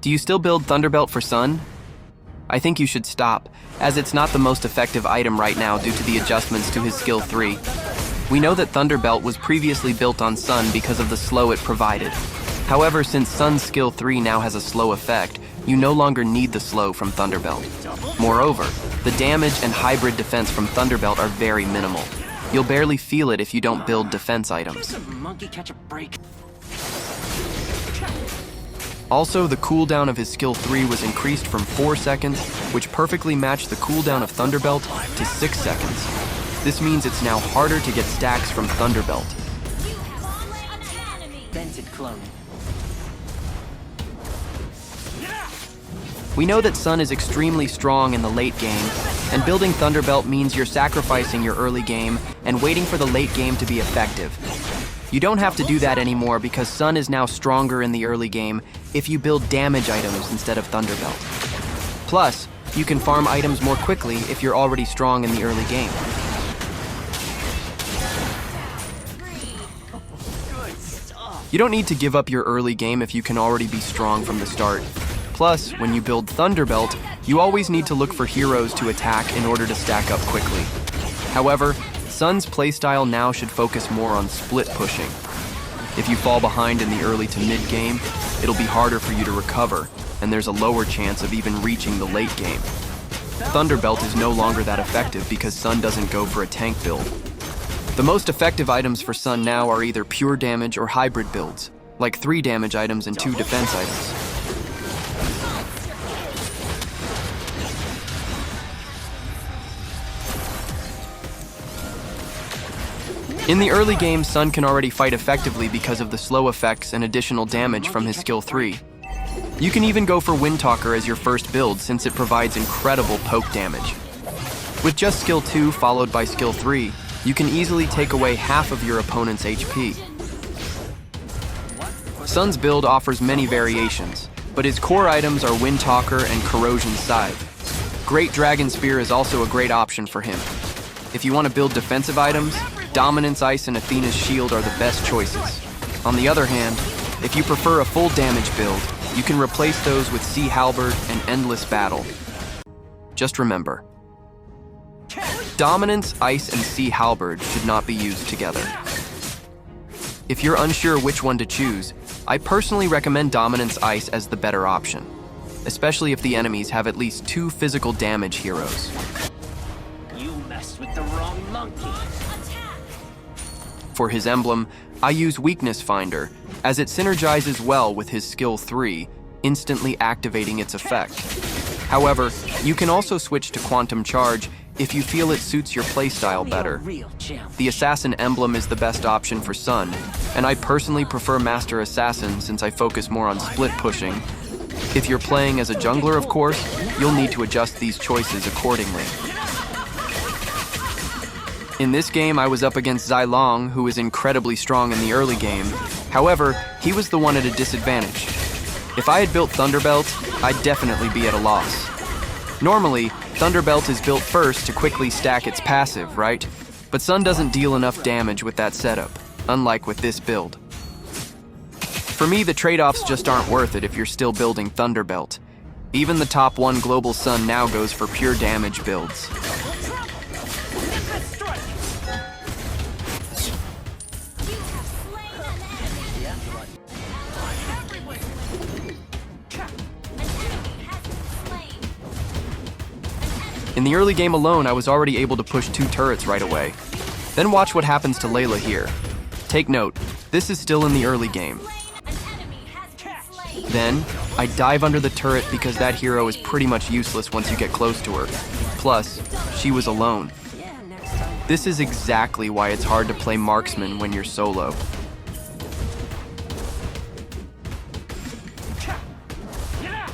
Do you still build Thunderbelt for Sun? I think you should stop, as it's not the most effective item right now due to the adjustments to his skill 3. We know that Thunderbelt was previously built on Sun because of the slow it provided. However, since Sun's skill 3 now has a slow effect, you no longer need the slow from Thunderbelt. Moreover, the damage and hybrid defense from Thunderbelt are very minimal. You'll barely feel it if you don't build defense items. Also, the cooldown of his skill 3 was increased from 4 seconds, which perfectly matched the cooldown of Thunderbelt, to 6 seconds. This means it's now harder to get stacks from Thunderbelt. We know that Sun is extremely strong in the late game, and building Thunderbelt means you're sacrificing your early game and waiting for the late game to be effective. You don't have to do that anymore because Sun is now stronger in the early game if you build damage items instead of Thunderbelt. Plus, you can farm items more quickly if you're already strong in the early game. You don't need to give up your early game if you can already be strong from the start. Plus, when you build Thunderbelt, you always need to look for heroes to attack in order to stack up quickly. However, Sun's playstyle now should focus more on split pushing. If you fall behind in the early to mid game, it'll be harder for you to recover, and there's a lower chance of even reaching the late game. Thunderbelt is no longer that effective because Sun doesn't go for a tank build. The most effective items for Sun now are either pure damage or hybrid builds, like 3 damage items and 2 defense items. In the early game, Sun can already fight effectively because of the slow effects and additional damage from his skill 3. You can even go for Windtalker as your first build since it provides incredible poke damage. With just skill 2 followed by skill 3, you can easily take away half of your opponent's HP. Sun's build offers many variations, but his core items are Windtalker and Corrosion Scythe. Great Dragon Spear is also a great option for him. If you want to build defensive items, Dominance Ice and Athena's Shield are the best choices. On the other hand, if you prefer a full damage build, you can replace those with Sea Halberd and Endless Battle. Just remember, Dominance, Ice, and Sea Halberd should not be used together. If you're unsure which one to choose, I personally recommend Dominance Ice as the better option, especially if the enemies have at least 2 physical damage heroes. You messed with the wrong monkey. For his emblem, I use Weakness Finder, as it synergizes well with his skill 3, instantly activating its effect. However, you can also switch to Quantum Charge if you feel it suits your playstyle better. The Assassin emblem is the best option for Sun, and I personally prefer Master Assassin since I focus more on split pushing. If you're playing as a jungler, of course, you'll need to adjust these choices accordingly. In this game, I was up against Zilong, who is incredibly strong in the early game. However, he was the one at a disadvantage. If I had built Thunderbelt, I'd definitely be at a loss. Normally, Thunderbelt is built first to quickly stack its passive, right? But Sun doesn't deal enough damage with that setup, unlike with this build. For me, the trade-offs just aren't worth it if you're still building Thunderbelt. Even the top 1 global Sun now goes for pure damage builds. In the early game alone, I was already able to push 2 turrets right away. Then watch what happens to Layla here. Take note, this is still in the early game. Then, I dive under the turret because that hero is pretty much useless once you get close to her. Plus, she was alone. This is exactly why it's hard to play marksman when you're solo.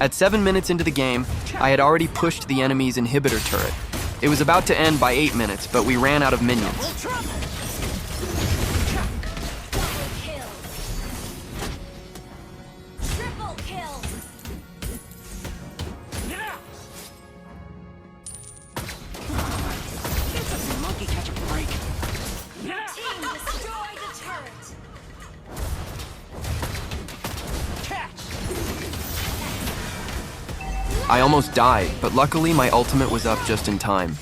At 7 minutes into the game, I had already pushed the enemy's inhibitor turret. It was about to end by 8 minutes, but we ran out of minions. I almost died, but luckily my ultimate was up just in time.